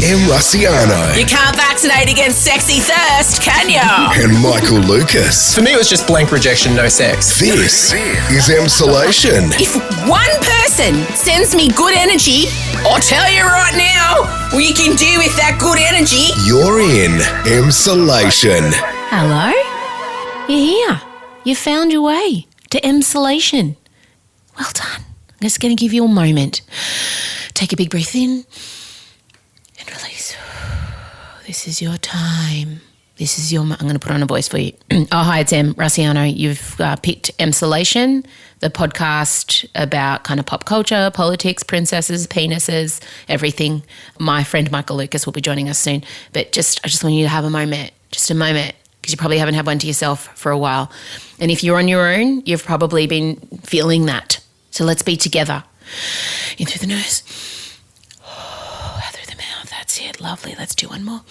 M. Rusciano. You can't vaccinate against sexy thirst, can you? And Michael Lucas. For me, it was just blank rejection, no sex. This is Emsolation. If one person sends me good energy, I'll tell you right now, we can do with that good energy. You're in Emsolation. Hello? You're here. You found your way to Emsolation. Well done. I'm just going to give you a moment. Take a big breath in and release. This is your time. This is your... I'm going to put on a voice for you. Oh, hi, it's Em Rusciano. You've picked Emsolation, the podcast about kind of pop culture, politics, princesses, penises, everything. My friend Michael Lucas will be joining us soon. But I just want you to have a moment, just a moment, because you probably haven't had one to yourself for a while. And if you're on your own, you've probably been feeling that. So let's be together. In through the nose. Out through the mouth. That's it. Lovely. Let's do one more.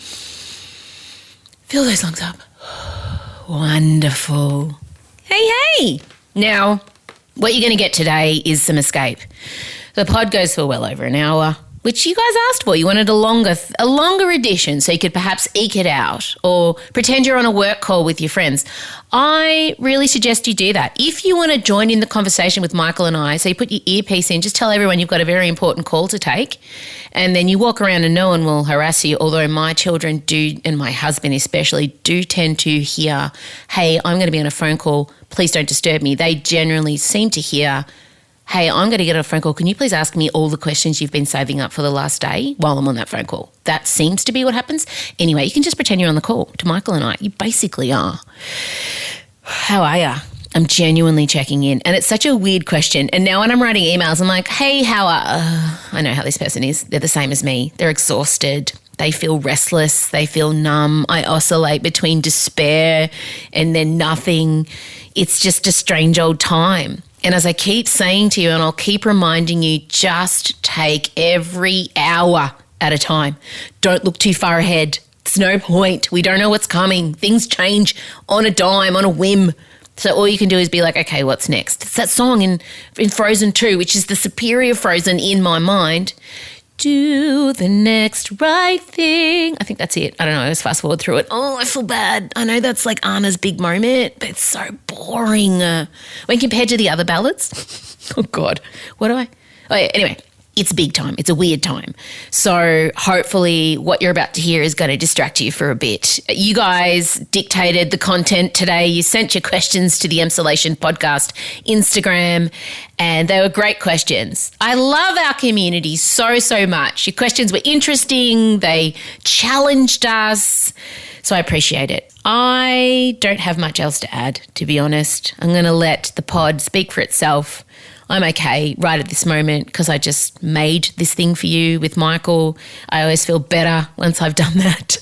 Fill those lungs up. Wonderful. Hey. Now, what you're going to get today is some escape. The pod goes for well over an hour, which you guys asked for. You wanted a longer edition so you could perhaps eke it out or pretend you're on a work call with your friends. I really suggest you do that. If you want to join in the conversation with Michael and I, so you put your earpiece in, just tell everyone you've got a very important call to take, and then you walk around and no one will harass you, although my children do, and my husband especially, do tend to hear, hey, I'm going to be on a phone call, please don't disturb me. They generally seem to hear, hey, I'm going to get a phone call. Can you please ask me all the questions you've been saving up for the last day while I'm on that phone call? That seems to be what happens. Anyway, you can just pretend you're on the call to Michael and I. You basically are. How are you? I'm genuinely checking in. And it's such a weird question. And now when I'm writing emails, I'm like, hey, how are... I know how this person is. They're the same as me. They're exhausted. They feel restless. They feel numb. I oscillate between despair and then nothing. It's just a strange old time. And as I keep saying to you, and I'll keep reminding you, just take every hour at a time. Don't look too far ahead. There's no point. We don't know what's coming. Things change on a dime, on a whim. So all you can do is be like, okay, what's next? It's that song in Frozen 2, which is the superior Frozen in my mind. Do the next right thing. I think that's it. I don't know. I just fast forward through it. Oh, I feel bad. I know that's like Anna's big moment, but it's so boring when compared to the other ballads. Oh, God. What do I? Oh, yeah. Anyway, it's big time. It's a weird time. So hopefully what you're about to hear is going to distract you for a bit. You guys dictated the content today. You sent your questions to the Emsolation podcast Instagram, and they were great questions. I love our community so much. Your questions were interesting. They challenged us. So I appreciate it. I don't have much else to add, to be honest. I'm going to let the pod speak for itself. I'm okay right at this moment because I just made this thing for you with Michael. I always feel better once I've done that.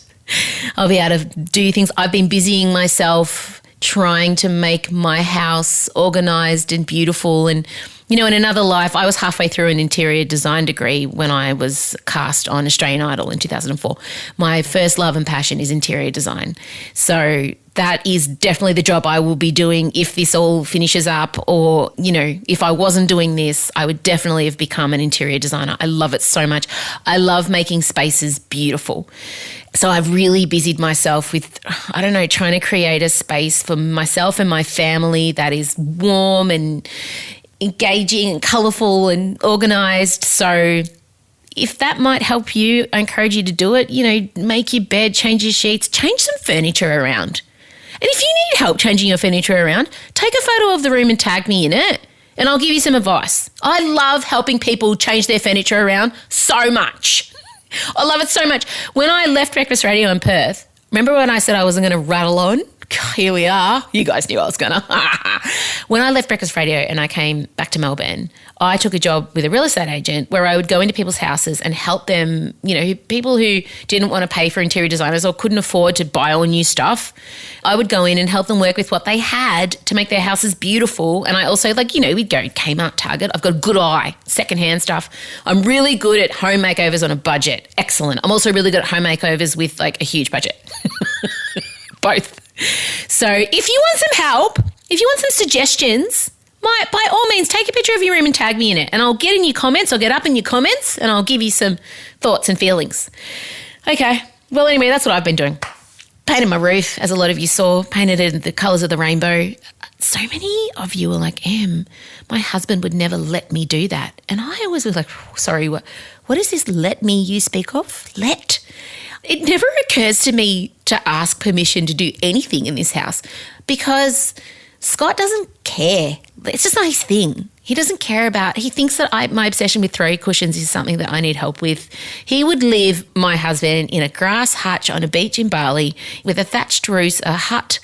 I'll be able to do things. I've been busying myself trying to make my house organised and beautiful. And, you know, in another life, I was halfway through an interior design degree when I was cast on Australian Idol in 2004. My first love and passion is interior design. So that is definitely the job I will be doing if this all finishes up, or, you know, if I wasn't doing this, I would definitely have become an interior designer. I love it so much. I love making spaces beautiful. So I've really busied myself with, I don't know, trying to create a space for myself and my family that is warm and engaging and colourful and organised. So if that might help you, I encourage you to do it. You know, make your bed, change your sheets, change some furniture around. And if you need help changing your furniture around, take a photo of the room and tag me in it, and I'll give you some advice. I love helping people change their furniture around so much. I love it so much. When I left Breakfast Radio in Perth, remember when I said I wasn't going to rattle on? Here we are. You guys knew I was going to. When I left Breakfast Radio and I came back to Melbourne, I took a job with a real estate agent where I would go into people's houses and help them, you know, people who didn't want to pay for interior designers or couldn't afford to buy all new stuff. I would go in and help them work with what they had to make their houses beautiful. And I also, like, you know, we'd go Kmart, Target. I've got a good eye, secondhand stuff. I'm really good at home makeovers on a budget. Excellent. I'm also really good at home makeovers with like a huge budget. Both. So if you want some help, if you want some suggestions, by all means, take a picture of your room and tag me in it, and I'll get in your comments. I'll get up in your comments, and I'll give you some thoughts and feelings. Okay. Well, anyway, that's what I've been doing. Painted my roof, as a lot of you saw, painted it in the colours of the rainbow. So many of you were like, my husband would never let me do that. And I always was like, sorry, what is this let me you speak of? Let? It never occurs to me to ask permission to do anything in this house because Scott doesn't care. It's just not his thing. He doesn't care about, he thinks that my obsession with throw cushions is something that I need help with. He would live, my husband, in a grass hutch on a beach in Bali with a thatched roof, a hut,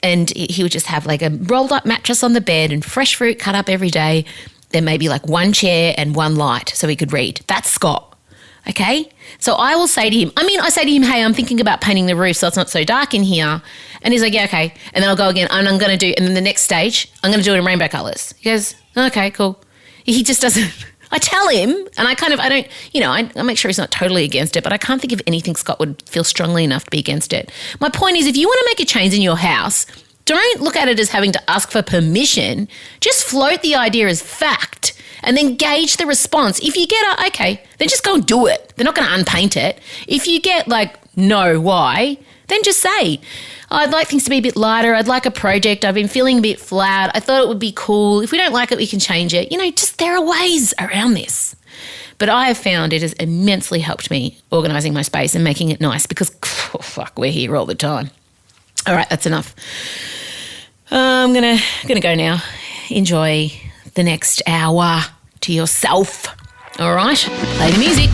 and he would just have like a rolled up mattress on the bed and fresh fruit cut up every day. Then maybe like one chair and one light so he could read. That's Scott. Okay? So I will say to him, I say to him, hey, I'm thinking about painting the roof so it's not so dark in here. And he's like, yeah, okay. And then I'll go again and I'm going to do, and then the next stage, I'm going to do it in rainbow colours. He goes, okay, cool. He just doesn't, I tell him, and I make sure he's not totally against it, but I can't think of anything Scott would feel strongly enough to be against it. My point is, if you want to make a change in your house, don't look at it as having to ask for permission. Just float the idea as fact and then gauge the response. If you get okay, then just go and do it. They're not going to unpaint it. If you get like, no, why? Then just say, I'd like things to be a bit lighter. I'd like a project. I've been feeling a bit flat. I thought it would be cool. If we don't like it, we can change it. Just there are ways around this. But I have found it has immensely helped me organising my space and making it nice because, we're here all the time. All right, that's enough. I'm gonna go now. Enjoy the next hour to yourself. All right, play the music.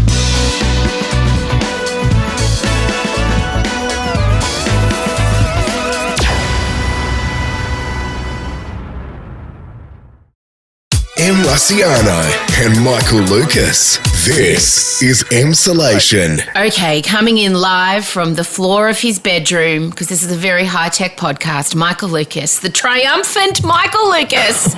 M. Luciano and Michael Lucas. This is Emsolation. Okay, coming in live from the floor of his bedroom, because this is a very high-tech podcast, Michael Lucas, the triumphant Michael Lucas.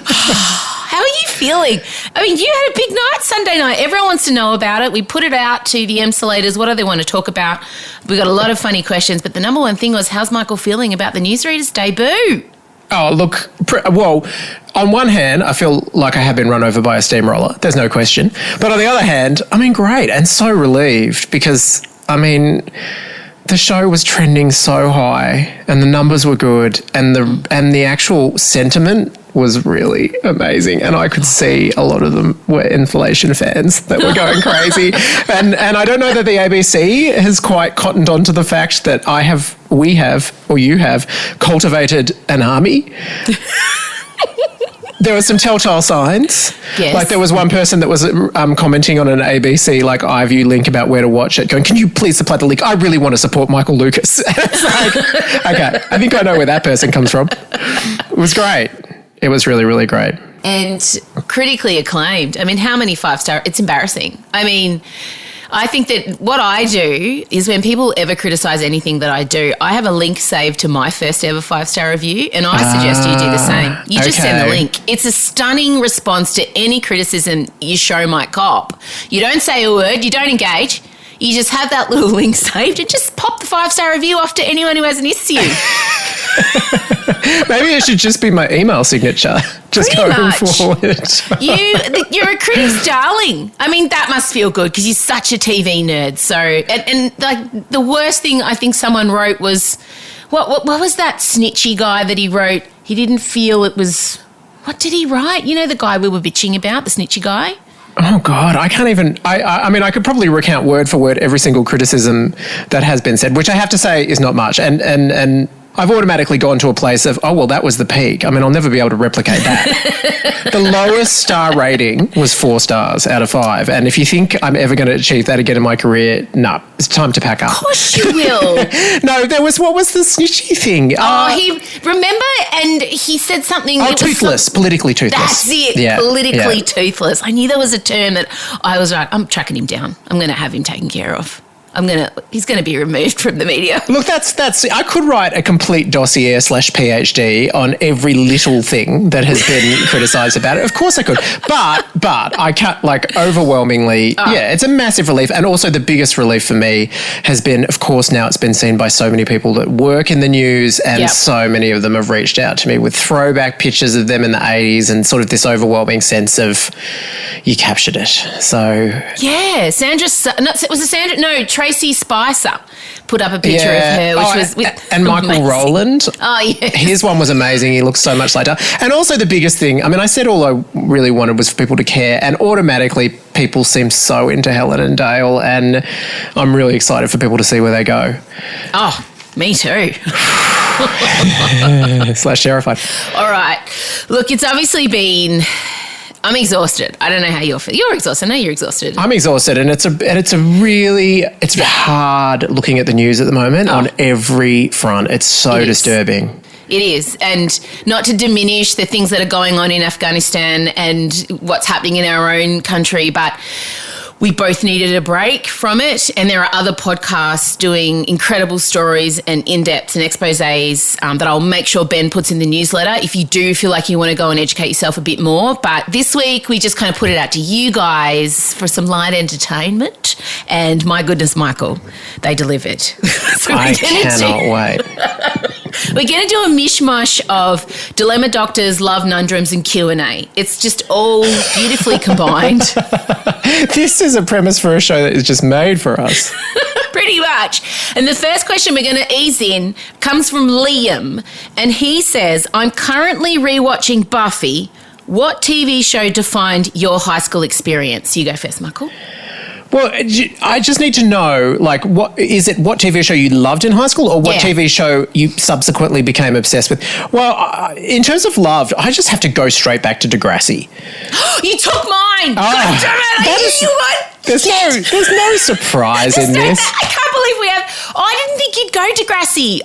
How are you feeling? You had a big night Sunday night. Everyone wants to know about it. We put it out to the Emsolators. What do they want to talk about? We got a lot of funny questions, but the number one thing was, how's Michael feeling about the Newsreader's debut? Oh, look, on one hand, I feel like I have been run over by a steamroller. There's no question. But on the other hand, great and so relieved because, the show was trending so high and the numbers were good and the actual sentiment was really amazing. And I could see a lot of them were inflation fans that were going crazy. And I don't know that the ABC has quite cottoned on to the fact that you have cultivated an army. There were some telltale signs. Yes. Like there was one person that was commenting on an ABC iView link about where to watch it, going, can you please supply the link? I really want to support Michael Lucas. It's like, okay, I think I know where that person comes from. It was great. It was really, really great. And critically acclaimed. How many 5-star? It's embarrassing. I think that what I do is when people ever criticise anything that I do, I have a link saved to my first ever 5-star review, and I suggest you do the same. You just send the link. It's a stunning response to any criticism your show might cop. You don't say a word, you don't engage. You just have that little link saved and just pop the 5-star review off to anyone who has an issue. Maybe it should just be my email signature. Just Pretty going much. forward. You're a critic's darling. That must feel good because you're such a TV nerd. So, and like the worst thing I think someone wrote was, what was that snitchy guy that he wrote? He didn't feel it was, what did he write? The guy we were bitching about, the snitchy guy? Oh, God, I can't even, I could probably recount word for word every single criticism that has been said, which I have to say is not much. And I've automatically gone to a place of, oh, well, that was the peak. I'll never be able to replicate that. The lowest star rating was 4 stars out of 5. And if you think I'm ever going to achieve that again in my career, no, it's time to pack up. Of course you will. No, what was the snitchy thing? And he said something. Oh, toothless, politically toothless. That's it, yeah, politically toothless. I knew there was a term that I was like, I'm tracking him down. I'm going to have him taken care of. he's gonna be removed from the media. Look, that's. I could write a complete dossier / PhD on every little thing that has been criticised about it. Of course I could, but I can't. Like overwhelmingly, yeah, it's a massive relief, and also the biggest relief for me has been, of course, now it's been seen by so many people that work in the news, and so many of them have reached out to me with throwback pictures of them in the 80s, and sort of this overwhelming sense of you captured it. So yeah, Tracy Spicer put up a picture of her, which was with and Michael amazing. Rowland. Oh, yeah. His one was amazing. He looks so much later. And also the biggest thing, I mean, I said all I really wanted was for people to care, and automatically people seem so into Helen and Dale, and I'm really excited for people to see where they go. Oh, me too. / terrified. All right. Look, it's obviously been... I'm exhausted. I don't know how you're feeling. You're exhausted. I know you're exhausted. I'm exhausted, and it's hard looking at the news at the moment on every front. It's so disturbing. It is. And not to diminish the things that are going on in Afghanistan and what's happening in our own country, but we both needed a break from it, and there are other podcasts doing incredible stories and in-depths and exposés that I'll make sure Ben puts in the newsletter if you do feel like you want to go and educate yourself a bit more. But this week we just kind of put it out to you guys for some light entertainment, and my goodness, Michael, they delivered. So I cannot wait. We're going to do a mishmash of dilemma doctors, love conundrums, and Q&A. It's just all beautifully combined. This is a premise for a show that is just made for us. Pretty much. And the first question we're going to ease in comes from Liam, and he says, I'm currently rewatching Buffy. What TV show defined your high school experience? You go first, Michael. Well, I just need to know, like, what TV show you loved in high school, or what TV show you subsequently became obsessed with? Well, in terms of love, I just have to go straight back to Degrassi. You took mine! God damn it! I knew you would! There's no surprise in this. I can't believe we have... I didn't think you'd go Degrassi.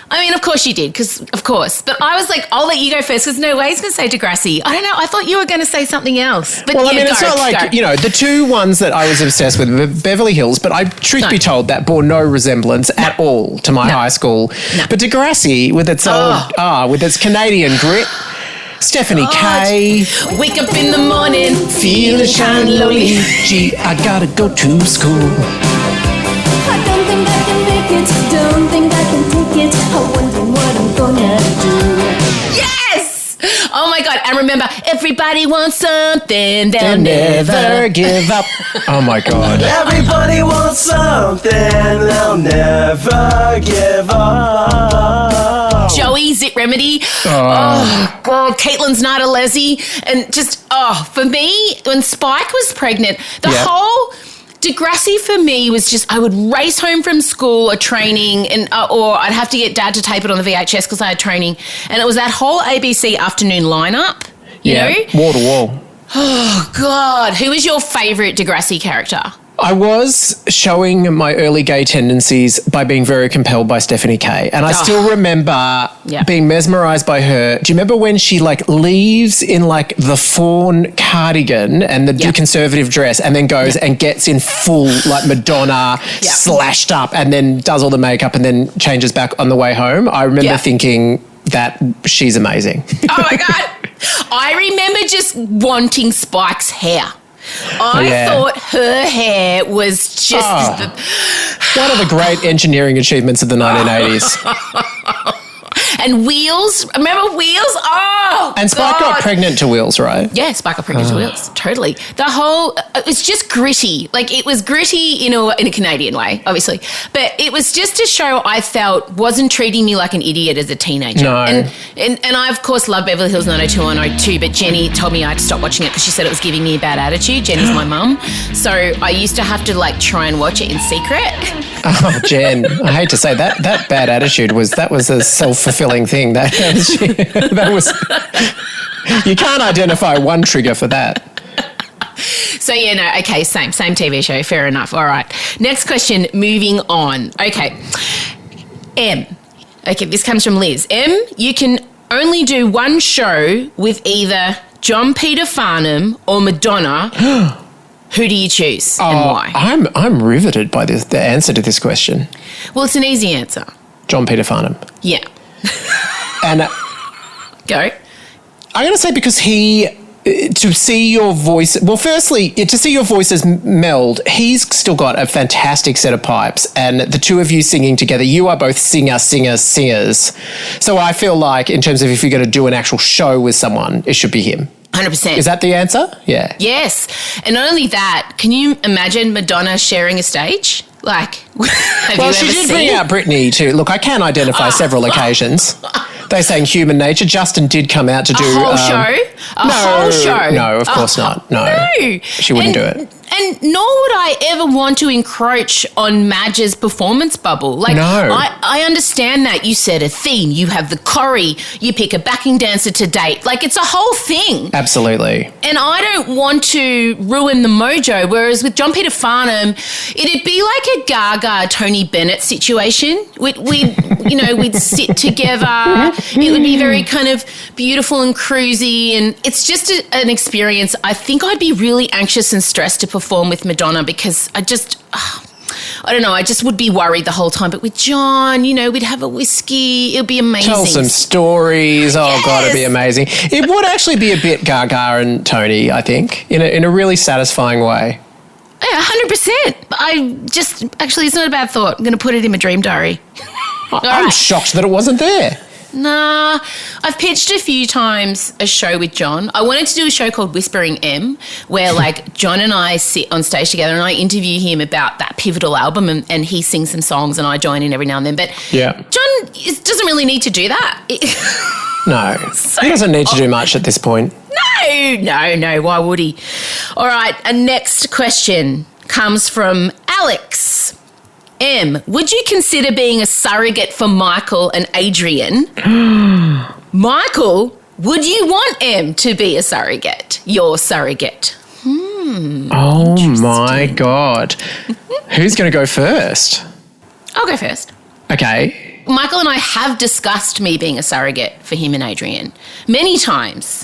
I mean, of course you did, of course. But I was like, I'll let you go first, because no way he's going to say Degrassi. I don't know. I thought you were going to say something else. But well, I mean, it's not like, the two ones that I was obsessed with were Beverly Hills, but truth be told, that bore no resemblance at all to my high school. No. But Degrassi, with its with its Canadian grit, Stephanie Kay. Wake up in the morning, feeling shine lonely. Gee, I gotta go to school. I don't think I can make it, don't think I can take it. I'm wondering what I'm gonna do. Yes! Oh my God. And remember, everybody wants something, they'll never give up. Oh my God. Everybody wants something, they'll never give up. Joey, Zit Remedy. Oh God, Caitlin's Nada Leslie. And just, for me, when Spike was pregnant, the whole... Degrassi for me was just, I would race home from school or training, and or I'd have to get Dad to tape it on the VHS because I had training. And it was that whole ABC afternoon lineup, you know? Wall to wall. Oh, God. Who was your favourite Degrassi character? I was showing my early gay tendencies by being very compelled by Stephanie Kay. And I still remember being mesmerised by her. Do you remember when she leaves in the fawn cardigan and the conservative dress, and then goes and gets in full Madonna slashed up, and then does all the makeup and then changes back on the way home? I remember thinking that she's amazing. Oh my God. I remember just wanting Spike's hair. I thought her hair was just one of the great engineering achievements of the 1980s. And Wheels, remember Wheels? Oh, and Spike got pregnant to Wheels, right? Yeah, Spike got pregnant to Wheels, totally. The whole, it was just gritty. It was gritty in a Canadian way, obviously. But it was just a show I felt wasn't treating me like an idiot as a teenager. No. And I, of course, love Beverly Hills 90210, but Jenny told me I had to stop watching it because she said it was giving me a bad attitude. Jenny's my mum. So I used to have to, try and watch it in secret. Oh, Jen, I hate to say that bad attitude was a self-fulfilling thing. That was you can't identify one trigger for that. So okay, same TV show, fair enough. All right, next question, moving on. Okay, this comes from Liz. You can only do one show with either John Peter Farnham or Madonna. Who do you choose and why? I'm riveted by the answer to this question. Well, it's an easy answer. John Peter Farnham. Yeah. And Go. I'm going to say because to see your voice, well, firstly, to see your voices meld, he's still got a fantastic set of pipes, and the two of you singing together, you are both singers. So I feel like in terms of if you're going to do an actual show with someone, it should be him. 100%. Is that the answer? Yeah. Yes. And not only that, can you imagine Madonna sharing a stage? Like, have you ever she did seen? bring out Britney too. Look, I can identify several occasions. They sang Human Nature. Justin did come out to do... A whole show? Whole show? No, of course not. No. She wouldn't do it. And nor would I ever want to encroach on Madge's performance bubble. Like, No. I understand that you set a theme, you have the choreo, you pick a backing dancer to date. Like, it's a whole thing. Absolutely. And I don't want to ruin the mojo. Whereas with John Peter Farnham, it'd be like a Gaga Tony Bennett situation. We'd sit together. It would be very kind of beautiful and cruisy, and it's just an experience. I think I'd be really anxious and stressed to perform with Madonna because I don't know, I just would be worried the whole time. But with John, we'd have a whiskey. It would be amazing. Tell some stories. Oh, God, it'd be amazing. It would actually be a bit Gaga and Tony, I think, in a really satisfying way. Yeah, 100%. Actually, it's not a bad thought. I'm going to put it in my dream diary. I'm shocked that it wasn't there. Nah, I've pitched a few times a show with John. I wanted to do a show called Whispering M, where like John and I sit on stage together and I interview him about that pivotal album, and he sings some songs and I join in every now and then. But John doesn't really need to do that. No, he doesn't need to do much at this point. No, why would he? All right, a next question comes from Alex. M, would you consider being a surrogate for Michael and Adrian? Michael, would you want M to be a surrogate? Your surrogate? Oh my God. Who's going to go first? I'll go first. Okay. Michael and I have discussed me being a surrogate for him and Adrian many times.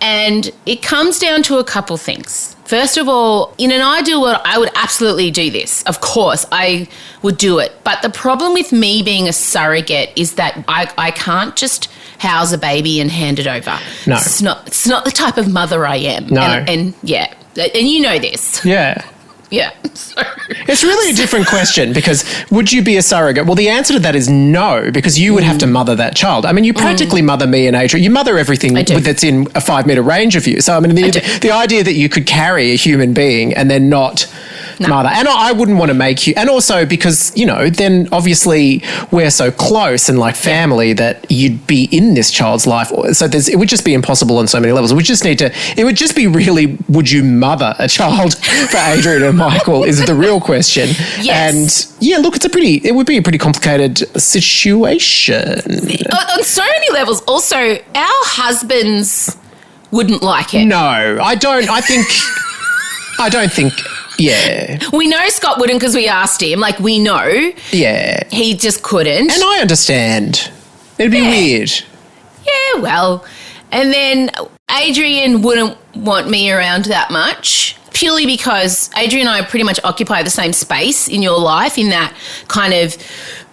And it comes down to a couple things. First of all, in an ideal world, I would absolutely do this. Of course, I would do it. But the problem with me being a surrogate is that I can't just house a baby and hand it over. No. It's not the type of mother I am. No. And you know this. Yeah. Yeah. It's really a different question because would you be a surrogate? Well, the answer to that is no, because you would have to mother that child. I mean, you practically mother me and Adrian. You mother everything that's in a 5 meter range of you. So, I mean, the idea that you could carry a human being and then not mother. And I wouldn't want to make you. And also because, then obviously we're so close and like family that you'd be in this child's life. So it would just be impossible on so many levels. It would just be really, would you mother a child for Adrian and Michael is the real question. Yes. And yeah, look, it would be a pretty complicated situation. On so many levels. Also, our husbands wouldn't like it. No, I don't think, yeah. We know Scott wouldn't because we asked him. Like, we know. Yeah. He just couldn't. And I understand. It'd be weird. Yeah, well. And then Adrian wouldn't want me around that much, purely because Adrian and I pretty much occupy the same space in your life, in that kind of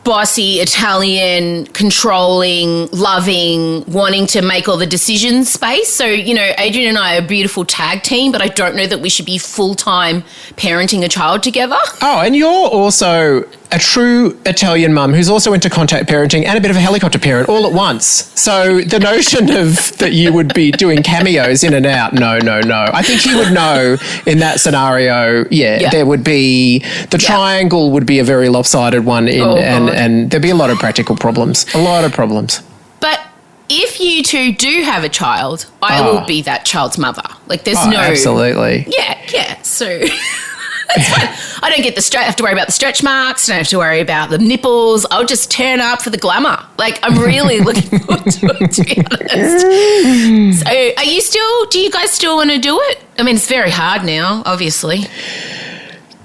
bossy, Italian, controlling, loving, wanting to make all the decisions space. So, Adrian and I are a beautiful tag team, but I don't know that we should be full-time parenting a child together. Oh, and you're also a true Italian mum who's also into contact parenting and a bit of a helicopter parent all at once. So the notion of that you would be doing cameos in and out, no. I think he would know in that scenario, there would be, the triangle would be a very lopsided one and there'd be a lot of practical problems. But if you two do have a child, I will be that child's mother. Like, there's no... Absolutely. Yeah. So... That's fine. I don't have to worry about the stretch marks. I don't have to worry about the nipples. I'll just turn up for the glamour. Like, I'm really looking forward to it, to be honest. So, do you guys still want to do it? I mean, it's very hard now, obviously.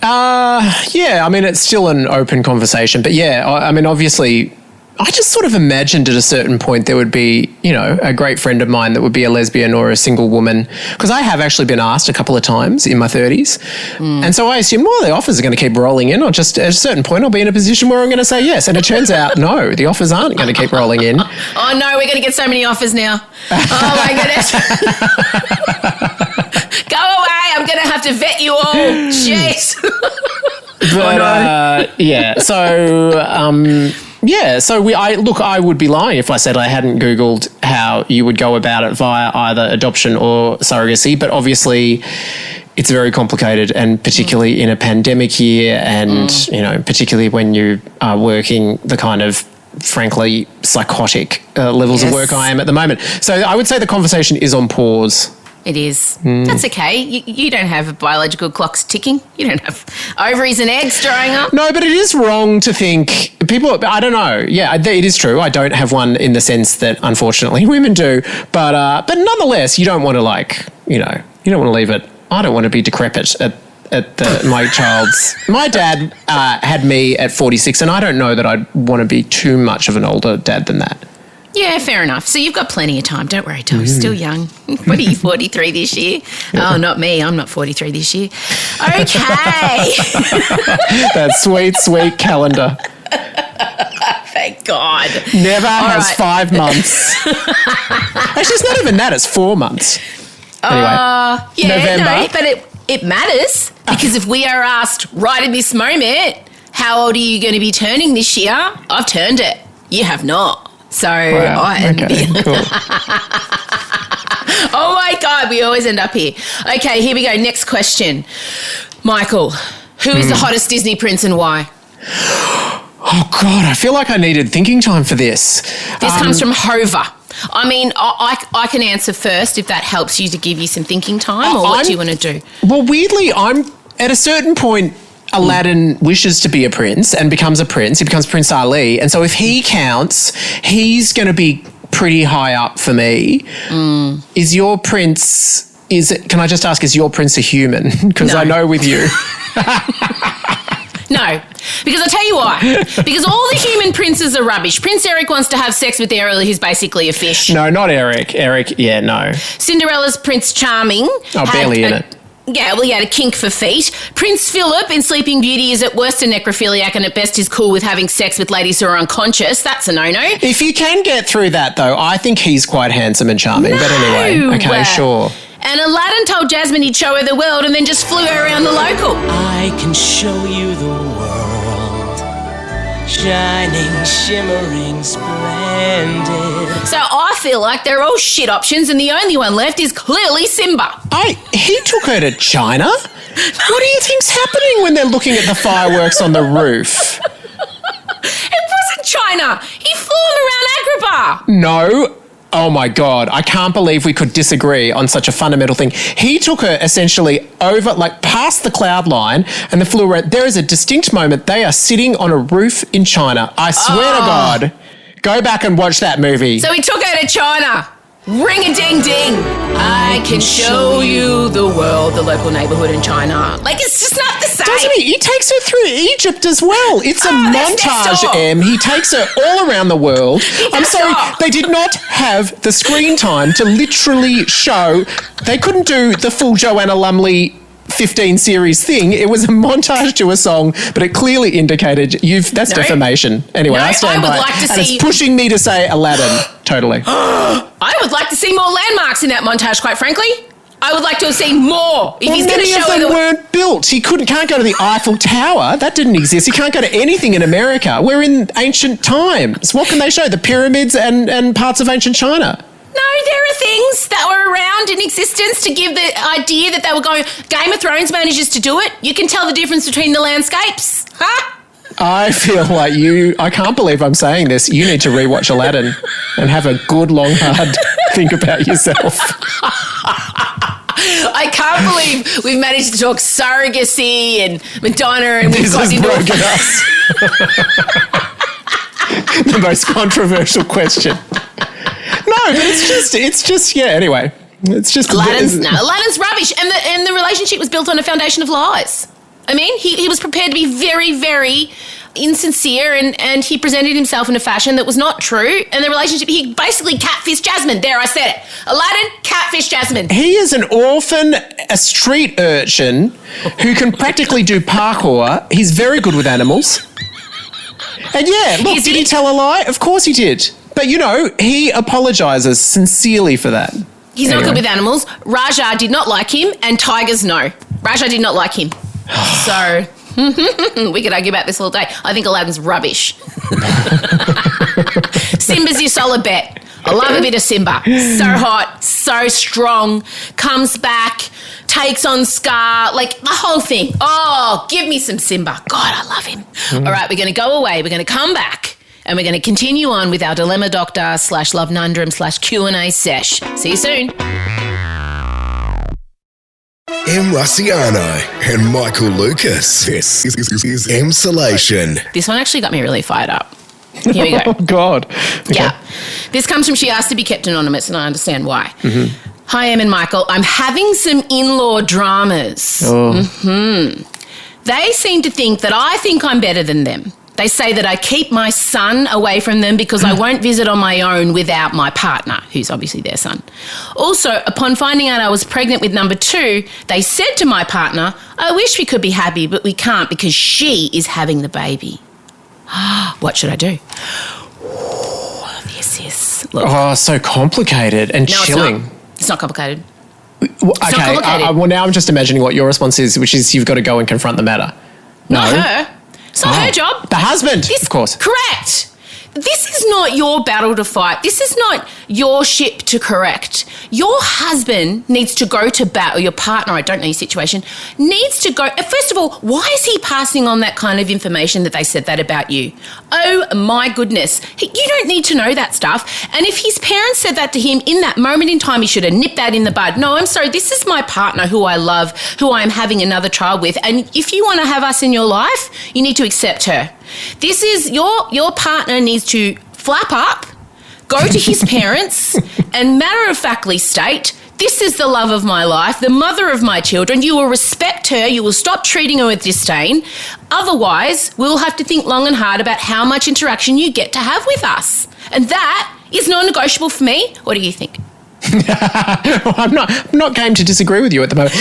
Yeah, I mean, it's still an open conversation. But yeah, I mean, obviously, I just sort of imagined at a certain point there would be, you know, a great friend of mine that would be a lesbian or a single woman. Because I have actually been asked a couple of times in my 30s. And so I assumed, well, the offers are going to keep rolling in, or just at a certain point I'll be in a position where I'm going to say yes. And it turns out, no, the offers aren't going to keep rolling in. Oh, no, we're going to get so many offers now. Oh, my goodness. Go away. I'm going to have to vet you all. Jeez. But, yeah, so... I would be lying if I said I hadn't Googled how you would go about it via either adoption or surrogacy, but obviously it's very complicated, and particularly in a pandemic year, and, you know, particularly when you are working the kind of, frankly, psychotic levels of work I am at the moment. So I would say the conversation is on pause. It is. That's okay. You don't have biological clocks ticking. You don't have ovaries and eggs drying up. No, but it is wrong to think people. I don't know. Yeah, it is true. I don't have one in the sense that unfortunately women do. But nonetheless, you don't want to you don't want to leave it. I don't want to be decrepit at my child's. My dad had me at 46, and I don't know that I'd want to be too much of an older dad than that. Yeah, fair enough. So you've got plenty of time. Don't worry, Tom. Still young. What are you, 43 this year? Oh, not me. I'm not 43 this year. Okay. That sweet, sweet calendar. Thank God. Never has 5 months. Actually, it's not even that. It's 4 months. Anyway, yeah, November. no, but it matters, because if we are asked right in this moment, how old are you going to be turning this year? I've turned it. You have not. So wow. I am. Okay, cool. Oh my God, we always end up here. Okay, here we go. Next question. Michael, who is the hottest Disney prince and why? Oh God, I feel like I needed thinking time for this. This comes from Hover. I mean, I can answer first if that helps you to give you some thinking time, or what do you want to do? Well, weirdly, I'm at a certain point, Aladdin wishes to be a prince and becomes a prince. He becomes Prince Ali. And so if he counts, he's going to be pretty high up for me. Is your prince, can I just ask, is your prince a human? Because No. I know with you. No, because I'll tell you why. Because all the human princes are rubbish. Prince Eric wants to have sex with Ariel, who's basically a fish. No, not Eric. Eric, yeah, no. Cinderella's Prince Charming. Barely in it. Yeah, well, he had a kink for feet. Prince Philip in Sleeping Beauty is at worst a necrophiliac, and at best is cool with having sex with ladies who are unconscious. That's a no-no. If you can get through that, though, I think he's quite handsome and charming. But anyway, okay, sure. And Aladdin told Jasmine he'd show her the world and then just flew her around the local. I can show you the world, shining, shimmering, splendid. So I feel like they're all shit options, and the only one left is clearly Simba. He took her to China? What do you think's happening when they're looking at the fireworks on the roof? It wasn't China. He flew him around Agrabah. No. Oh my God, I can't believe we could disagree on such a fundamental thing. He took her essentially over, past the cloud line, and they flew around. There is a distinct moment. They are sitting on a roof in China. I swear to God, go back and watch that movie. So he took her to China. Ring-a-ding-ding. I can show you the world, the local neighbourhood in China. It's just not the same. Doesn't he? He takes her through Egypt as well. It's a that's next door. montage, Em. He takes her all around the world. I'm sorry, they did not have the screen time to literally show. They couldn't do the full Joanna Lumley 15 series thing. It was a montage to a song, but it clearly indicated that's defamation. Anyway, No, I stand I would by like to it. And see- it's pushing me to say Aladdin. Totally. I would like to see more landmarks in that montage, quite frankly. I would like to have seen more. If he's going to Many show of them her weren't built. He can't go to the Eiffel Tower. That didn't exist. He can't go to anything in America. We're in ancient times. What can they show? The pyramids and parts of ancient China. No, there are things that were around in existence to give the idea that they were going. Game of Thrones manages to do it. You can tell the difference between the landscapes. Huh? I feel like I can't believe I'm saying this. You need to rewatch Aladdin and have a good, long, hard think about yourself. I can't believe we've managed to talk surrogacy and Madonna, and we've This got has into broken us. The most controversial question. No, but it's just yeah, anyway. It's just Aladdin's rubbish, and the relationship was built on a foundation of lies. I mean, he was prepared to be very, very insincere and he presented himself in a fashion that was not true. And the relationship, he basically catfished Jasmine. There, I said it. Aladdin catfished Jasmine. He is an orphan, a street urchin who can practically do parkour. He's very good with animals. And yeah, look, did he tell a lie? Of course he did. But, you know, he apologises sincerely for that. He's not good with animals. Raja did not like him, and tigers, no. Raja did not like him. So we could argue about this all day. I think Aladdin's rubbish. Simba's your solid bet. I love a bit of Simba. So hot, so strong, comes back, takes on Scar, like the whole thing. Oh, give me some Simba. God, I love him. All right, we're going to go away. We're going to come back. And we're going to continue on with our Dilemma Doctor / Love Nundrum / Q&A sesh. See you soon. M. Rusciano and Michael Lucas. This is Emsolation. This one actually got me really fired up. Here we go. Oh, God. Okay. Yeah. This comes from she asked to be kept anonymous, and I understand why. Hi, Em and Michael. I'm having some in-law dramas. They seem to think that I think I'm better than them. They say that I keep my son away from them because I won't visit on my own without my partner, who's obviously their son. Also, upon finding out I was pregnant with number 2, they said to my partner, I wish we could be happy, but we can't because she is having the baby. What should I do? This is... Look. Oh, so complicated and chilling. It's not complicated. Okay, not complicated. well, now I'm just imagining what your response is, which is you've got to go and confront the matter. No. Not her. It's not her job. The husband, of course. Correct. This is not your battle to fight. This is not your ship to correct. Your husband needs to go to battle, your partner, I don't know your situation, needs to go. First of all, why is he passing on that kind of information that they said that about you? Oh, my goodness. You don't need to know that stuff. And if his parents said that to him in that moment in time, he should have nipped that in the bud. No, I'm sorry. This is my partner who I love, who I am having another child with. And if you want to have us in your life, you need to accept her. This is your partner needs to flap up, go to his parents and matter-of-factly state, this is the love of my life, the mother of my children. You will respect her. You will stop treating her with disdain. Otherwise, we'll have to think long and hard about how much interaction you get to have with us. And that is non-negotiable for me. What do you think? I'm not game to disagree with you at the moment.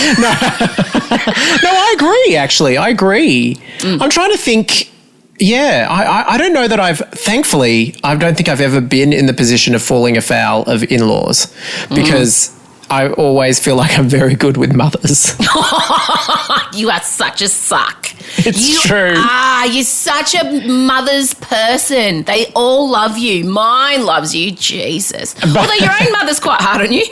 No, I agree, actually. I agree. I'm trying to think... Yeah, I don't know that thankfully, I don't think I've ever been in the position of falling afoul of in-laws because I always feel like I'm very good with mothers. You are such a suck. It's true. You're such a mother's person. They all love you. Mine loves you, Jesus. Although your own mother's quite hard on you.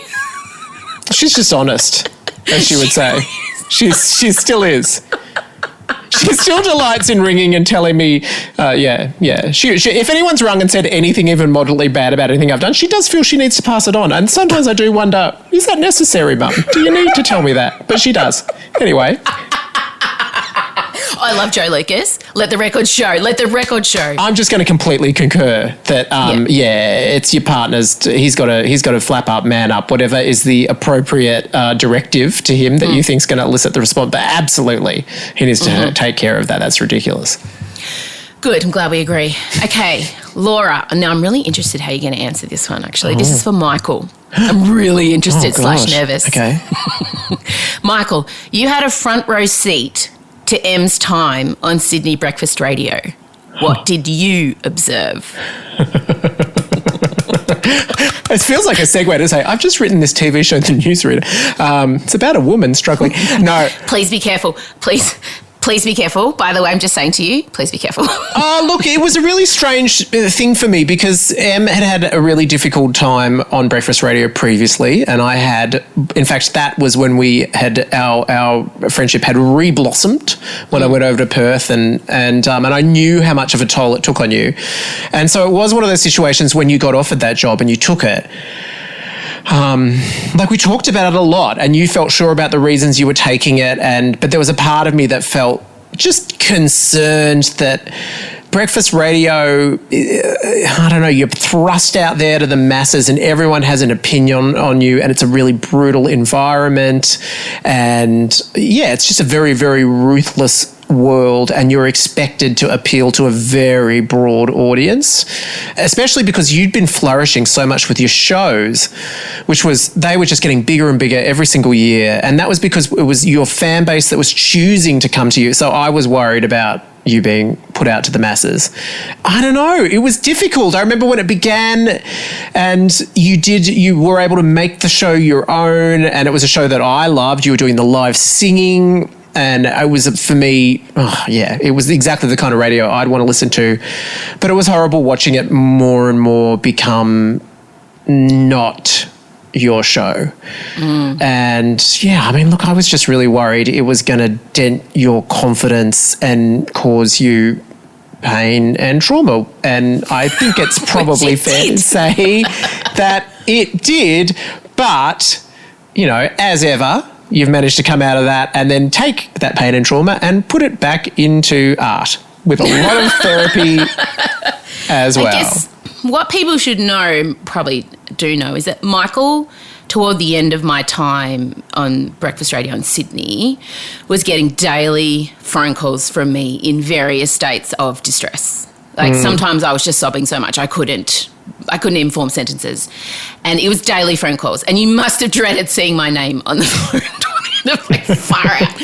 She's just honest, as she would say. She still is. She still delights in ringing and telling me, yeah. She, if anyone's rung and said anything even moderately bad about anything I've done, she does feel she needs to pass it on. And sometimes I do wonder, is that necessary, Mum? Do you need to tell me that? But she does. Anyway. I love Joe Lucas. Let the record show. Let the record show. I'm just going to completely concur that, it's your partner's. He's got to flap up, man up, whatever is the appropriate directive to him that you think's going to elicit the response. But absolutely, he needs to take care of that. That's ridiculous. Good. I'm glad we agree. Okay, Laura. Now I'm really interested how you're going to answer this one. Actually, this is for Michael. I'm really interested / nervous. Okay. Michael, you had a front row seat to M's time on Sydney Breakfast Radio. What did you observe? It feels like a segue to say, I've just written this TV show, The Newsreader. It's about a woman struggling. No. Please be careful. Please be careful. By the way, I'm just saying to you, please be careful. Look, it was a really strange thing for me because Em had a really difficult time on Breakfast Radio previously, and I had, in fact, that was when we had our friendship had re-blossomed when I went over to Perth, and I knew how much of a toll it took on you, and so it was one of those situations when you got offered that job and you took it. Like we talked about it a lot and you felt sure about the reasons you were taking it, but there was a part of me that felt just concerned that Breakfast Radio, I don't know, you're thrust out there to the masses and everyone has an opinion on you and it's a really brutal environment and it's just a very, very ruthless world and you're expected to appeal to a very broad audience, especially because you'd been flourishing so much with your shows, they were just getting bigger and bigger every single year. And that was because it was your fan base that was choosing to come to you. So I was worried about you being put out to the masses. I don't know. It was difficult. I remember when it began and you were able to make the show your own, and it was a show that I loved. You were doing the live singing. And it was, for me, it was exactly the kind of radio I'd want to listen to. But it was horrible watching it more and more become not your show. And look, I was just really worried it was going to dent your confidence and cause you pain and trauma. And I think it's probably fair to say that it did. But, as ever, you've managed to come out of that and then take that pain and trauma and put it back into art with a lot of therapy as well. I guess what people should know, probably do know, is that Michael, toward the end of my time on breakfast radio in Sydney, was getting daily phone calls from me in various states of distress. Sometimes I was just sobbing so much I couldn't even form sentences. And it was daily phone calls. And you must have dreaded seeing my name on the phone. Far out.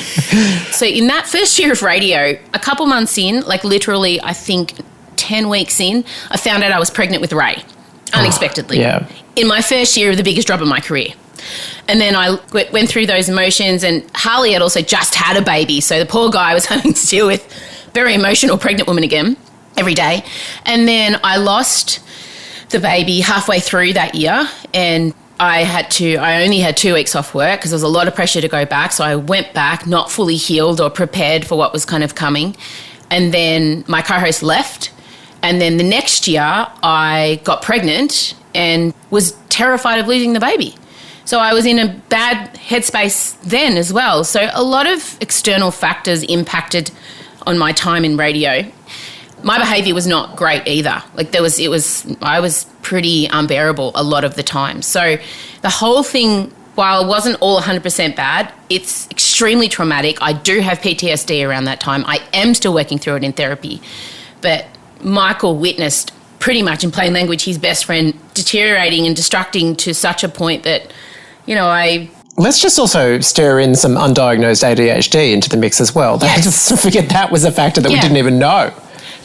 So in that first year of radio, a couple months in, literally I think 10 weeks in, I found out I was pregnant with Ray, unexpectedly. In my first year of the biggest drop of my career. And then I went through those emotions, and Harley had also just had a baby. So the poor guy was having to deal with very emotional pregnant woman again every day. And then I lost the baby halfway through that year, and I only had 2 weeks off work because there was a lot of pressure to go back. So I went back not fully healed or prepared for what was kind of coming. And then my co-host left. And then the next year I got pregnant and was terrified of losing the baby. So I was in a bad headspace then as well. So a lot of external factors impacted on my time in radio. My behaviour was not great either. I was pretty unbearable a lot of the time. So the whole thing, while it wasn't all 100% bad, it's extremely traumatic. I do have PTSD around that time. I am still working through it in therapy. But Michael witnessed, pretty much in plain language, his best friend deteriorating and destructing to such a point that, Let's just also stir in some undiagnosed ADHD into the mix as well. Yes. Let's forget that was a factor that we didn't even know.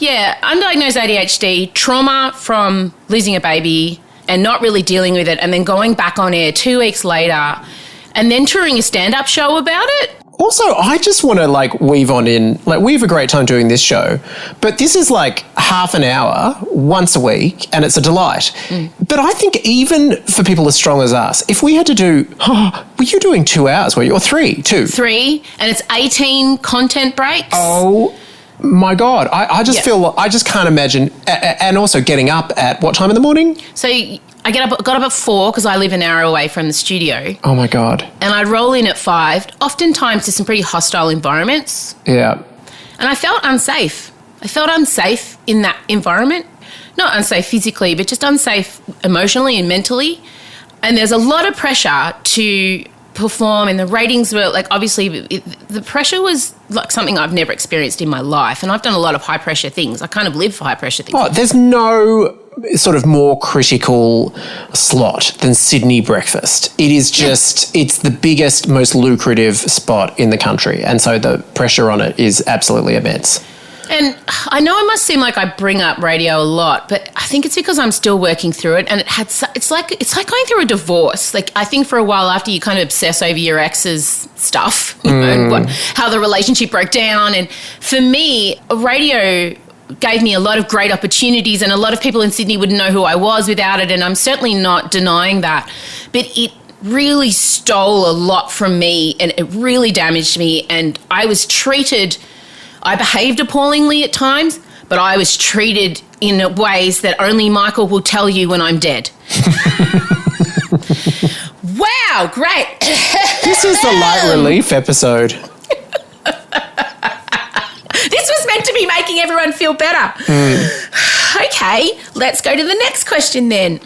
Yeah, undiagnosed ADHD, trauma from losing a baby and not really dealing with it, and then going back on air 2 weeks later and then touring a stand-up show about it. Also, I just want to weave on in, we have a great time doing this show, but this is half an hour once a week and it's a delight. But I think even for people as strong as us, if we had to do, were you doing 2 hours, were you? Or 3, 2? 3, and it's 18 content breaks. Oh, my God. I just feel, I just can't imagine, and also getting up at what time in the morning? So I got up at 4 because I live an hour away from the studio. Oh, my God. And I'd roll in at 5, oftentimes to some pretty hostile environments. Yeah. And I felt unsafe. I felt unsafe in that environment. Not unsafe physically, but just unsafe emotionally and mentally. And there's a lot of pressure to perform, and the ratings were obviously the pressure was something I've never experienced in my life. And I've done a lot of high pressure things. I kind of live for high pressure things. Oh, there's no sort of more critical slot than Sydney breakfast. It is just, it's the biggest, most lucrative spot in the country. And so the pressure on it is absolutely immense. And I know it must seem like I bring up radio a lot, but I think it's because I'm still working through it. And it's like going through a divorce. I think for a while after you kind of obsess over your ex's stuff, how the relationship broke down. And for me, radio gave me a lot of great opportunities, and a lot of people in Sydney wouldn't know who I was without it. And I'm certainly not denying that. But it really stole a lot from me, and it really damaged me. And I behaved appallingly at times, but I was treated in ways that only Michael will tell you when I'm dead. Wow, great. This is the light relief episode. This was meant to be making everyone feel better. Okay, let's go to the next question then.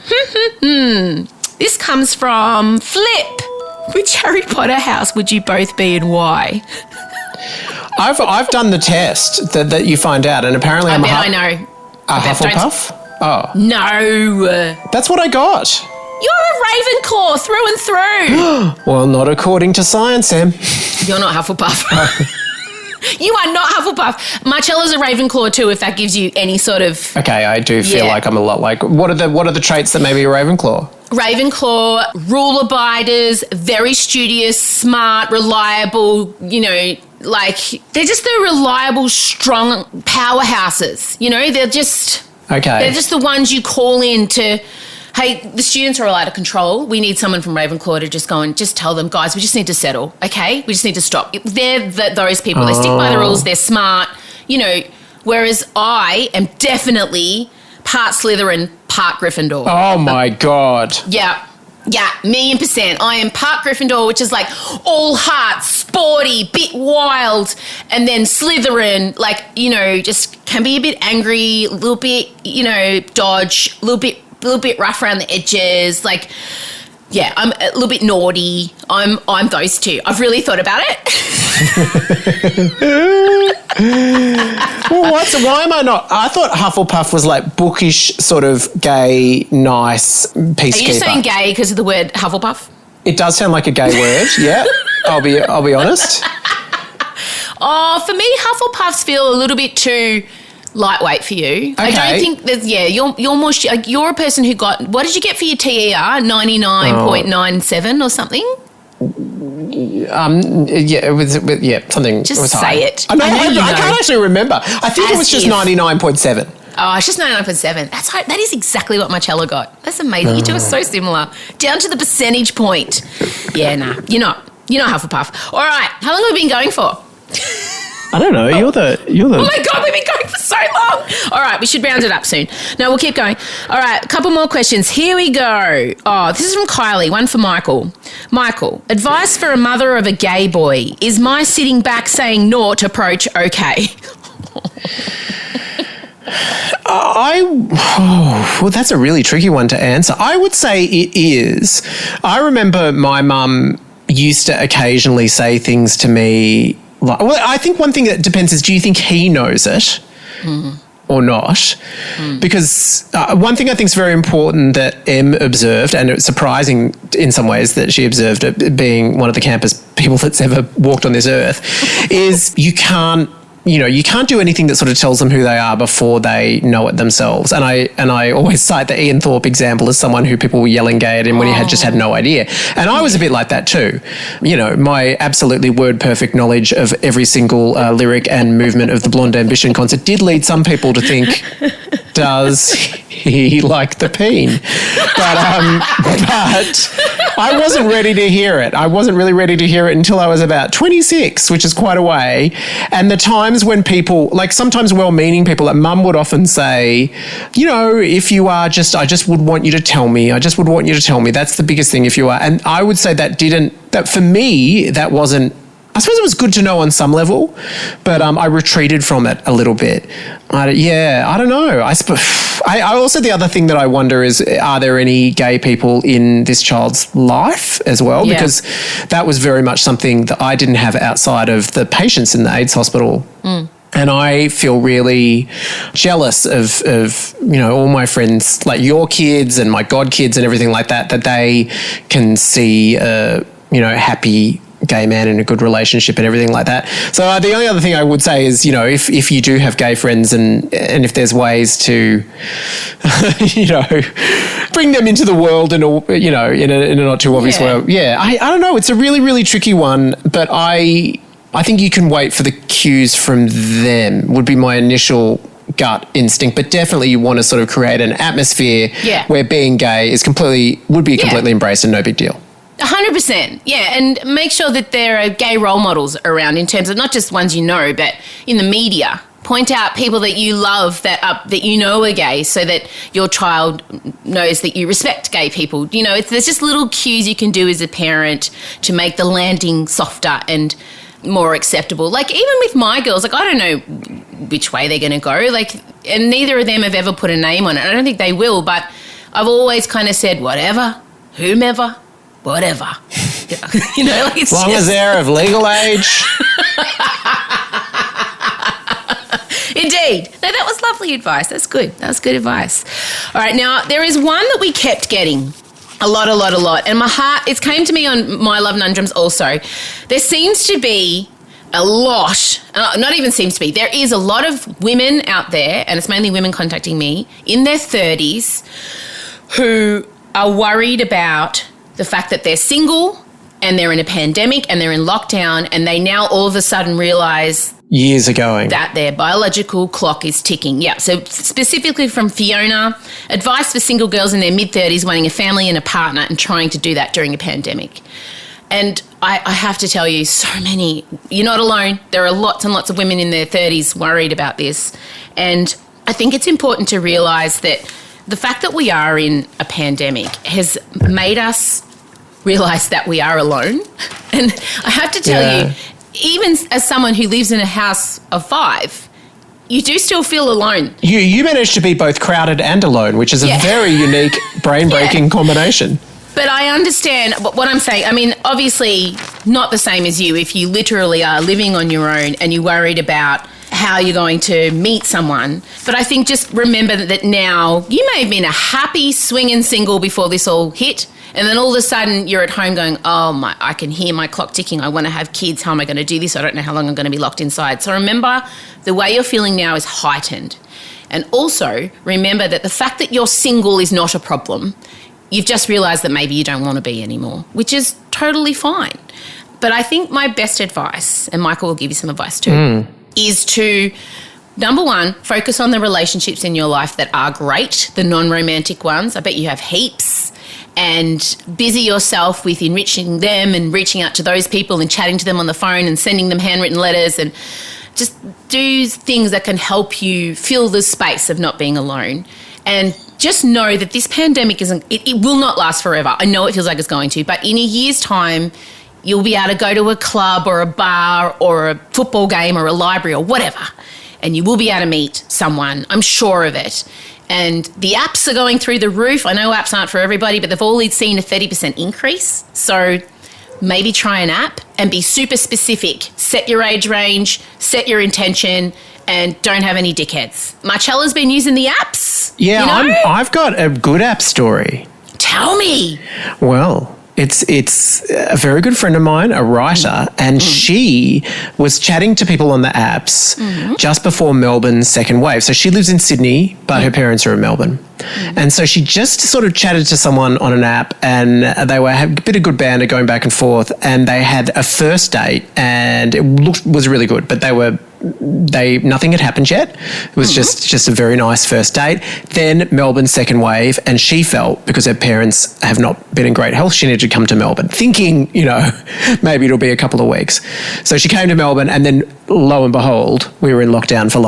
This comes from Flip. Which Harry Potter house would you both be and why? I've done the test that you find out, and apparently I I'm bet I know. a Hufflepuff. Oh, No. that's what I got. You're a Ravenclaw through and through. Well, not according to science, Sam. You're not Hufflepuff. You are not Hufflepuff. Marcella's a Ravenclaw too, if that gives you any sort of... Okay, I do feel Yeah. like I'm a lot like. What are the traits that make me a Ravenclaw? Ravenclaw, rule abiders, very studious, smart, reliable, like they're just the reliable, strong powerhouses. They're just the ones you call in to, hey, the students are all out of control. We need someone from Ravenclaw to just go and just tell them, guys, we just need to settle, okay? We just need to stop. They're those people. They stick by the rules. They're smart, whereas I am definitely part Slytherin, part Gryffindor. Oh, my God. Yeah, 1,000,000%. I am part Gryffindor, which is like all heart, sporty, bit wild. And then Slytherin, just can be a bit angry, a little bit, dodge, a little bit rough around the edges. Like, yeah, I'm a little bit naughty. I'm those two. I've really thought about it. Well, why am I not? I thought Hufflepuff was like bookish, sort of gay, nice peacekeeper. Are you saying gay because of the word Hufflepuff? It does sound like a gay word. Yeah, I'll be honest. Oh, for me, Hufflepuffs feel a little bit too lightweight for you. Okay. I don't think there's, you're more, you're a person who got, what did you get for your TER? 99.97 or something? Something. Just was say high. it. I can't actually remember. I think it was just 99.7. Oh, it's just 99.7. That is exactly what Marcella got. That's amazing. You two are so similar. Down to the percentage point. Yeah, nah. You're not Hufflepuff. All right. How long have we been going for? I don't know. You're the. Oh my God, we've been going for so long. All right, we should round it up soon. No, we'll keep going. All right, a couple more questions. Here we go. Oh, this is from Kylie, one for Michael. Michael, advice for a mother of a gay boy. Is my sitting back saying naught approach okay? Well, that's a really tricky one to answer. I would say it is. I remember my mum used to occasionally say things to me. Well, I think one thing that depends is, do you think he knows it or not? Because one thing I think is very important that Em observed, and it's surprising in some ways that she observed it, being one of the campus people that's ever walked on this earth, is you can't do anything that sort of tells them who they are before they know it themselves. And I always cite the Ian Thorpe example as someone who people were yelling gay at him when he had just had no idea. And I was a bit like that too. My absolutely word perfect knowledge of every single lyric and movement of the Blonde Ambition concert did lead some people to think, does he like the peen? But I wasn't ready to hear it. I wasn't really ready to hear it until I was about 26, which is quite a way. And the times when people, like sometimes well-meaning people, like mum would often say, if you are just, I just would want you to tell me. I just would want you to tell me. That's the biggest thing if you are. And I would say that for me, that wasn't, I suppose it was good to know on some level, but I retreated from it a little bit. I don't know. I also, the other thing that I wonder is, are there any gay people in this child's life as well? Yeah. Because that was very much something that I didn't have outside of the patients in the AIDS hospital. And I feel really jealous of all my friends, like your kids and my godkids and everything like that they can see happy gay man in a good relationship and everything like that. So the only other thing I would say is, if you do have gay friends and if there's ways to, bring them into the world in a not too obvious way. Yeah, I don't know. It's a really, really tricky one, but I think you can wait for the cues from them would be my initial gut instinct, but definitely you want to sort of create an atmosphere where being gay would be completely embraced and no big deal. 100%, yeah, and make sure that there are gay role models around in terms of not just ones you know, but in the media. Point out people that you love that are gay, so that your child knows that you respect gay people. There's just little cues you can do as a parent to make the landing softer and more acceptable. Like even with my girls, like I don't know which way they're going to go. Like, and neither of them have ever put a name on it. I don't think they will, but I've always kind of said whatever, whomever. Whatever. As long as they're of legal age. lovely advice. That's good. That's good advice. All right, now there is one that we kept getting a lot. And my heart, it came to me on My Love Nundrums also. There seems to be a lot, not even seems to be, there is a lot of women out there, and it's mainly women contacting me, in their 30s who are worried about the fact that they're single and they're in a pandemic and they're in lockdown, and they now all of a sudden realise years are going. That their biological clock is ticking. Yeah, so specifically from Fiona, advice for single girls in their mid-30s wanting a family and a partner and trying to do that during a pandemic. And I have to tell you, so many, you're not alone. There are lots and lots of women in their 30s worried about this. And I think it's important to realise that the fact that we are in a pandemic has made us realise that we are alone. And I have to tell you, even as someone who lives in a house of 5, you do still feel alone. You managed to be both crowded and alone, which is a very unique, brain-breaking combination. But I understand what I'm saying. I mean, obviously not the same as you if you literally are living on your own and you're worried about how you're going to meet someone. But I think just remember that now you may have been a happy swinging single before this all hit. And then all of a sudden you're at home going, I can hear my clock ticking. I want to have kids. How am I going to do this? I don't know how long I'm going to be locked inside. So remember, the way you're feeling now is heightened. And also remember that the fact that you're single is not a problem. You've just realised that maybe you don't want to be anymore, which is totally fine. But I think my best advice, and Michael will give you some advice too, is to, number one, focus on the relationships in your life that are great, the non-romantic ones. I bet you have heaps. And busy yourself with enriching them and reaching out to those people and chatting to them on the phone and sending them handwritten letters, and just do things that can help you fill the space of not being alone. And just know that this pandemic it will not last forever. I know it feels like it's going to, but in a year's time, you'll be able to go to a club or a bar or a football game or a library or whatever, and you will be able to meet someone. I'm sure of it. And the apps are going through the roof. I know apps aren't for everybody, but they've all seen a 30% increase. So maybe try an app and be super specific. Set your age range, set your intention, and don't have any dickheads. Marcella's been using the apps. Yeah, you know? I've got a good app story. Tell me. Well, it's a very good friend of mine, a writer, and she was chatting to people on the apps just before Melbourne's second wave. So she lives in Sydney, but her parents are in Melbourne. And so she just sort of chatted to someone on an app, and they were having a bit of good banter going back and forth, and they had a first date, and it was really good, but nothing had happened yet. It was just a very nice first date. Then Melbourne's second wave, and she felt, because her parents have not been in great health, she needed to come to Melbourne, thinking, maybe it'll be a couple of weeks. So she came to Melbourne, and then lo and behold, we were in lockdown for